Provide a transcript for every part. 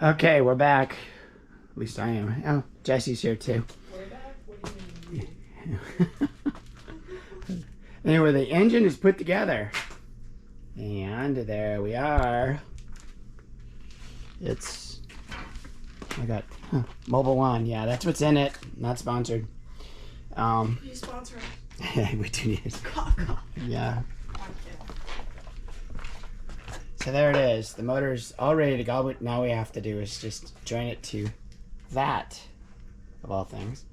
Okay, we're back. At least I am. Oh, Jesse's here too. We're back? What do you mean? Anyway, the engine is put together. And there we are. It's... I got Mobile One. Yeah, that's what's in it. Not sponsored. You sponsor us. We do need it. Cough. Yeah. So there it is. The motor's all ready to go. What now we have to do is just join it to that, of all things.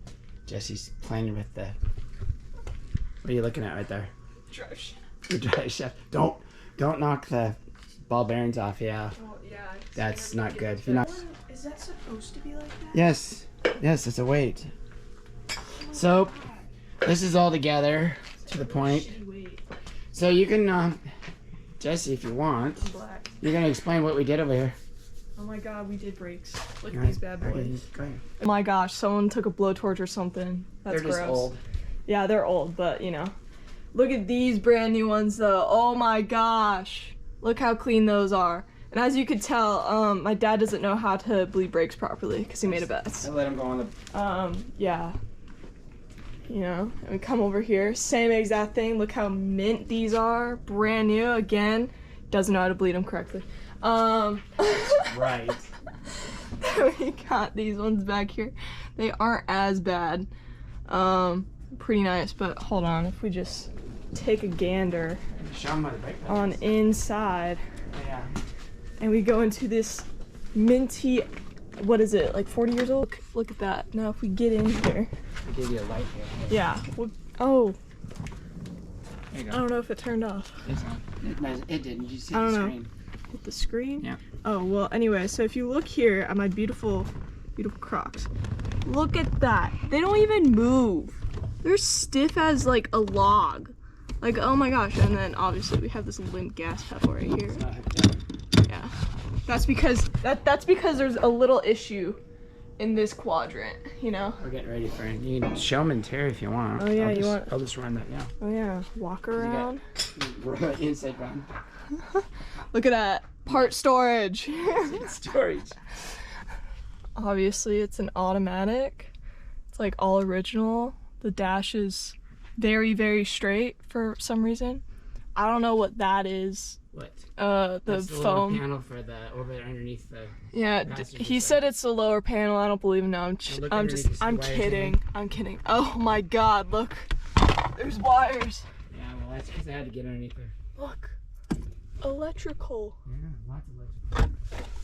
Jesse's playing with the... What are you looking at right there? Drive shaft. The drive shaft. Don't knock the ball bearings off. Yeah. Oh, yeah. That's not good. If you're not... Is that supposed to be like that? Yes. Yes, it's a weight. So, this is all together to the point. So you can, Jesse, if you want, Black. you're going to explain what we did over here. Oh my god, we did brakes. Look at Right. these bad boys. Okay, go ahead. Oh my gosh, someone took a blowtorch or something. That's They're just gross. old. Yeah, they're old, but you know. Look at these brand new ones though. Oh my gosh. Look how clean those are. And as you could tell, my dad doesn't know how to bleed brakes properly because he made a bet. I let him go on the... Yeah. You know, and we come over here, same exact thing. Look how mint these are, brand new. Again, doesn't know how to bleed them correctly. Right. We got these ones back here. They aren't as bad. Pretty nice, but hold on. If we just take a gander Show him how the brake pads on is. inside, Yeah. and we go into this minty, what is it, like 40 years old? Look at that. Now if we get in here, I gave you a light here. yeah. Oh, There you I go. don't know if it turned off. It's on. It didn't. You see I the don't know. screen. Hit the screen? Yeah. Oh, well, anyway, so if you look here at my beautiful, beautiful Crocs, look at that. They don't even move. They're stiff as like a log. Like, oh my gosh. And then obviously we have this limp gas pedal right here. It's not hooked up. Yeah. That's because there's a little issue in this quadrant, you know? We're getting ready for it. You can show him and Terry if you want. Oh, yeah, I'll just run that now. Oh yeah, walk around. Inside run. Look at that. Part storage. Storage. Obviously it's an automatic. It's like all original. The dash is very, very straight for some reason. I don't know what that is. What? The That's the foam. little panel for the over there underneath the... Yeah, passenger he side. said it's the lower panel. I don't believe him. No, look I'm underneath to see I'm wires kidding. in I'm kidding. Oh my god, look. There's wires. Yeah, well that's because I had to get underneath there. Look. Electrical. Yeah, lots of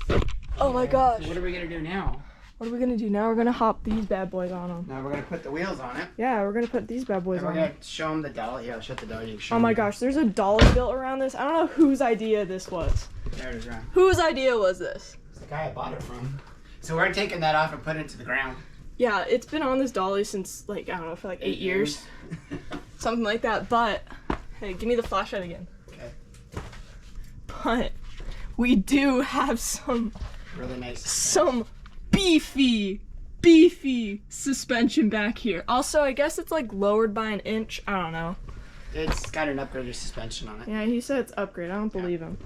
electrical. Oh my gosh. So what are we going to do now? What are we gonna do now? We're gonna hop these bad boys on them. Now we're going to put the wheels on it. Yeah, we're gonna put these bad boys And we're on going them. to show them the dolly. Yeah, I'll shut the dolly. You can show Oh my them. gosh, there's a dolly built around this. I don't know whose idea this was. There it is, right. Whose idea was this? It's the guy I bought it from. So we're taking that off and putting it to the ground. Yeah, it's been on this dolly since like, I don't know, for like 8 years. Something like that, but hey, give me the flashlight again. Okay. But we do have some Really nice. beefy suspension back here. Also, I guess it's like lowered by an inch. I don't know. It's got an upgraded suspension on it. Yeah, he said it's upgrade. I don't believe him.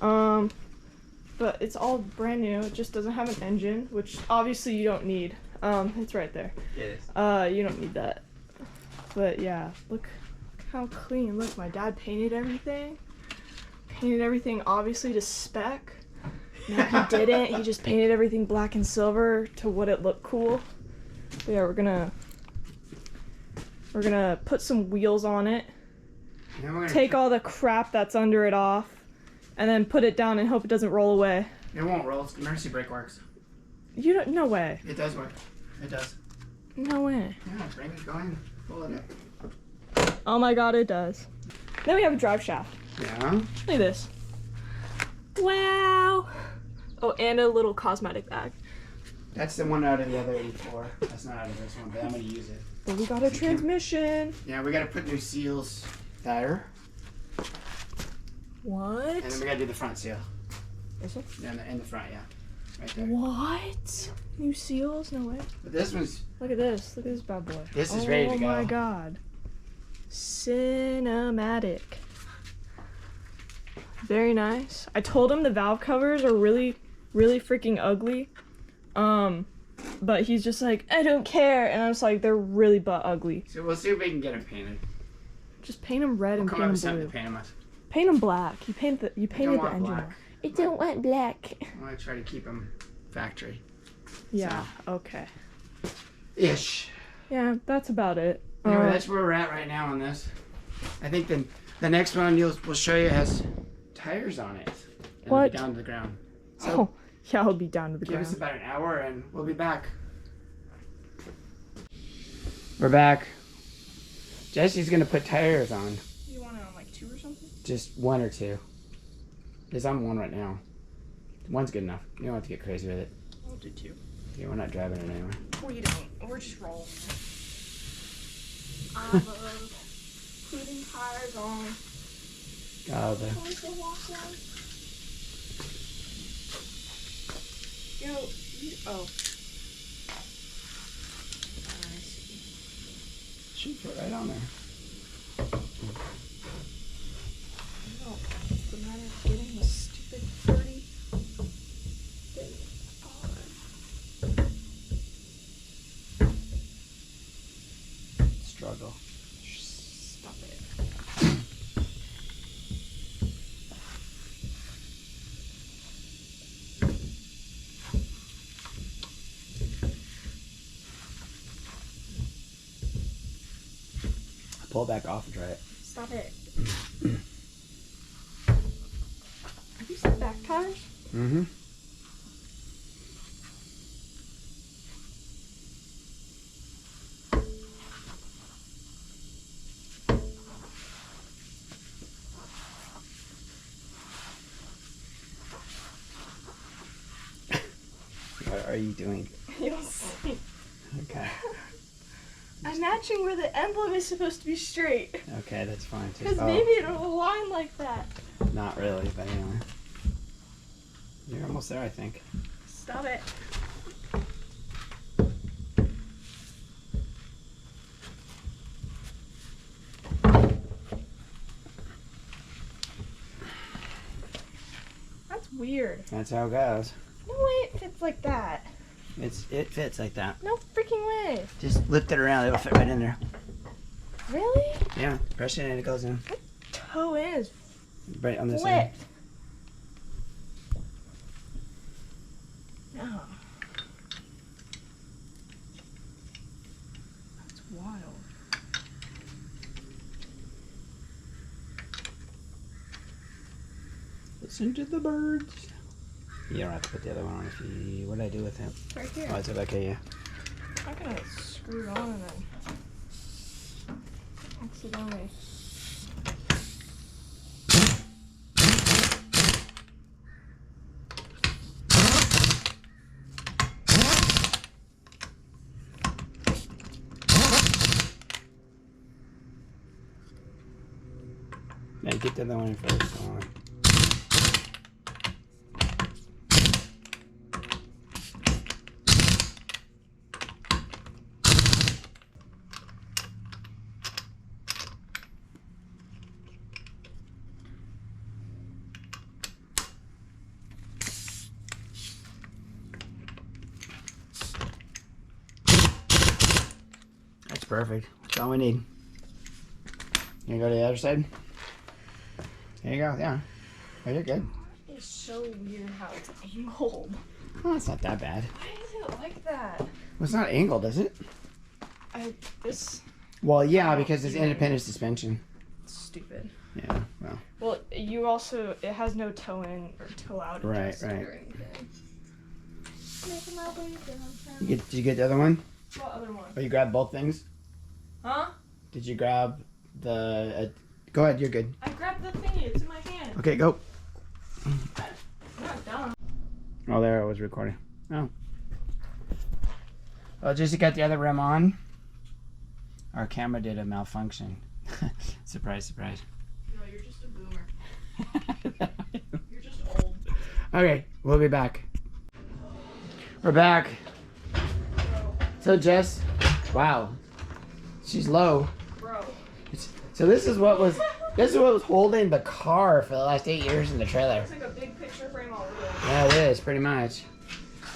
But it's all brand new. It just doesn't have an engine, which obviously you don't need. It's right there. It is. You don't need that. But yeah, look how clean. Look, my dad painted everything. Painted everything obviously to spec. No, he didn't. He just painted everything black and silver to what it looked cool. But yeah, we're gonna put some wheels on it. Then we're gonna Take all the crap that's under it off, and then put it down and hope it doesn't roll away. It won't roll. It's emergency brake works. You don't. No way. It does work. It does. No way. Yeah, bring it going. Pull it up. Oh my god, it does. Then we have a drive shaft. Yeah. Look at this. Wow. Oh, and a little cosmetic bag. That's the one out of the other 84. That's not out of this one, but I'm gonna use it. But we got a transmission. Yeah, we gotta put new seals there. What? And then we gotta do the front seal. This one? Yeah, in the front, yeah. Right there. What? New seals? No way. But this one's... Look at this. Look at this bad boy. This is ready to go. Oh my god. Cinematic. Very nice. I told him the valve covers are really really freaking ugly. But he's just like, I don't care, and I was like, they're really butt ugly. So we'll see if we can get them painted. Just paint them red and Come paint up with them something blue. to paint them with. Paint them black. You painted the engine. Black. I don't want black. I want to try to keep them factory. Yeah. Okay. Ish. Yeah, that's about it. Anyway, that's where we're at right now on this. I think the next one we'll show you has tires on it. It'll What? be down to the ground. So Oh, yeah, I'll be down to the give ground. us about an hour and we'll be back. We're back. Jesse's gonna put tires on. You want it on like 2 or something? Just 1 or 2. Because I'm 1 right now. 1's good enough. You don't have to get crazy with it. I'll do 2. Yeah, we're not driving it anyway. We don't. We're just rolling. I love putting tires on. Oh, Oh. should fit right on there. No, it's the matter of getting the stupid dirty thing on. Struggle. Stop it. Pull it back off and try it. Stop it. Have you said back tires? Mm-hmm. What are you doing? You'll see. Okay. I'm matching where the emblem is supposed to be straight. Okay, that's fine. Because maybe it'll align like that. Not really, but anyway. You're almost there, I think. Stop it. That's weird. That's how it goes. No way it fits like that. It fits like that. No freaking way. Just lift it around, it'll fit right in there. Really? Yeah, press it and it goes in. Toe is Right on this end. flipped. No. That's wild. Listen to the birds. You don't have to put the other one on if you... What did I do with him? Right here. Oh, it's okay, yeah. I'm gonna screw it on and then accidentally. Yeah, get the other one in first. Come on. That's perfect. That's all we need. You go to the other side? There you go, yeah. Oh, you're good. It's so weird how it's angled. Oh, it's not that bad. Why is it like that? Well, it's not angled, is it? This Well, yeah, because it's independent suspension. stupid. Yeah, well. Well, you also, it has no toe in or toe out Right, adjustment right. or anything. Making my way downtown. Did you get the other one? What other one? Or you grabbed both things? Huh? Did you grab the... go ahead, you're good. I grabbed the thingy, it's in my hand. Okay, go. I'm not done. Oh, there, it was recording. Oh. Well, just got the other rim on. Our camera did a malfunction. Surprise, surprise. No, you're just a boomer. You're just old. Okay, we'll be back. We're back. So Jess, wow, she's low. Bro. So this is what was This is what was holding the car for the last 8 years in the trailer. It's like a big picture frame all over. Yeah, it is, pretty much.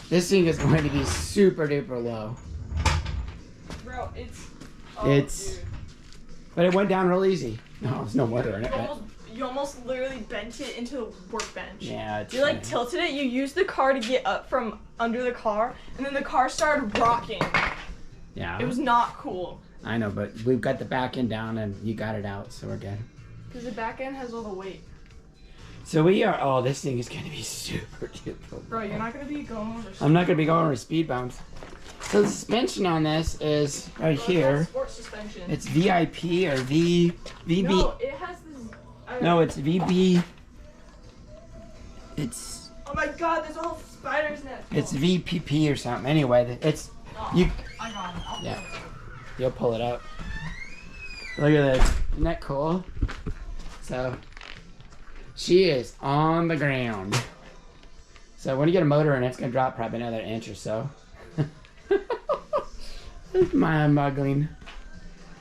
This thing is going to be super duper low. Bro, it's... Dude. But it went down real easy. No, there's no motor in it. You almost literally bent it into the workbench. Yeah, it's You like tilted it, you used the car to get up from under the car, and then the car started rocking. Yeah. It was not cool. I know, but we've got the back end down and you got it out, so we're good. Because the back end has all the weight. So we are, oh, this thing is going to be super duper. Bro, you're not going to be going over I'm not going to be going over speed bumps. So the suspension on this is right here. Sports suspension. It's VIP or VB. No, it has this. No, it's VB. It's. Oh my god, there's a whole spider's nest. It's VPP or something. Anyway, it's. I got it. Yeah. You'll pull it up. Look at this. Isn't that cool? So, she is on the ground. So when you get a motor in it, it's going to drop probably another inch or so. It's mind-boggling.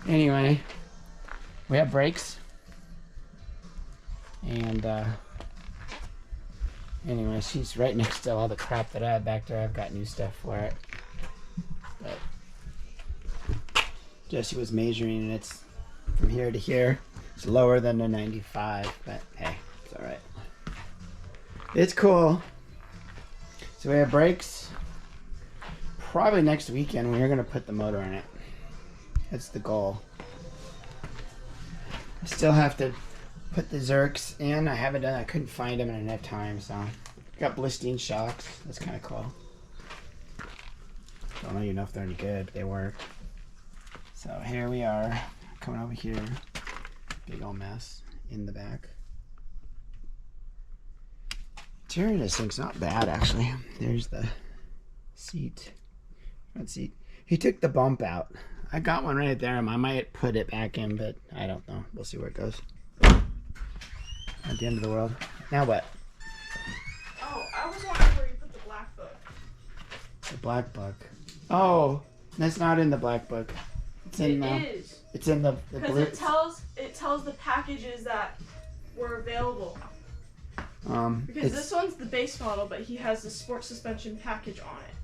Anyway, we have brakes. And, anyway, she's right next to all the crap that I have back there. I've got new stuff for it. But Jesse was measuring and it's from here to here. It's lower than the 95, but hey, it's alright. It's cool. So we have brakes. Probably next weekend we're going to put the motor in it. That's the goal. I still have to put the Zerks in. I haven't done that. I couldn't find them in enough time, so. Got Blistine shocks. That's kind of cool. Don't even know if they're any good, but they work. So here we are, coming over here. Big old mess in the back. Interior of this thing's not bad, actually. There's the seat, front seat. He took the bump out. I got one right there. I might put it back in, but I don't know. We'll see where it goes. At the end of the world. Now what? Oh, I was wondering where you put the black book. The black book. Oh, that's not in the black book. It's in is. It's in the blue. Because it tells the packages that were available. Because this one's the base model, but he has the sports suspension package on it.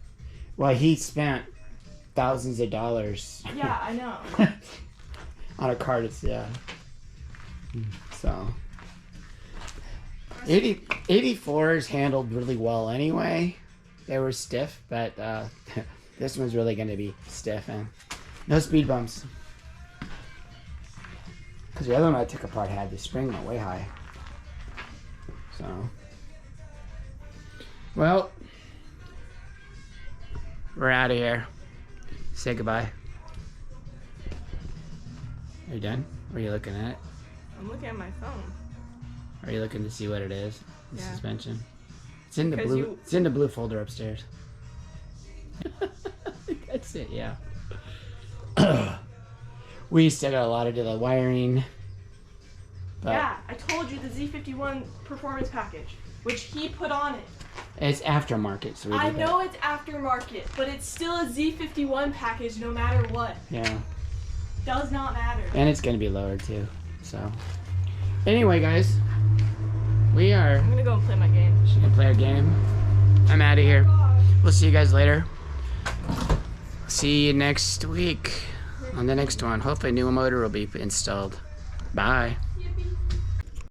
Well, he spent thousands of dollars. Yeah, I know. On a car, it's, yeah. So. 84s handled really well anyway. They were stiff, but this one's really going to be stiff and no speed bumps. Because the other one I took apart had the spring went way high. So. Well. We're out of here. Say goodbye. Are you done? Or are you looking at it? I'm looking at my phone. Are you looking to see what it is? The Yeah. suspension. It's in the blue. It's in the blue folder upstairs. That's it. Yeah. We still got a lot to do the wiring. But Yeah, I told you the Z51 performance package, which he put on it. it's aftermarket, so we I did know it's aftermarket, but it's still a Z51 package no matter what. Yeah. Does not matter. And it's gonna be lower too. So. Anyway, guys, we are. I'm gonna go and play my game. She can play our game. I'm out of here. We'll see you guys later. See you next week on the next one. Hopefully a new motor will be installed. Bye.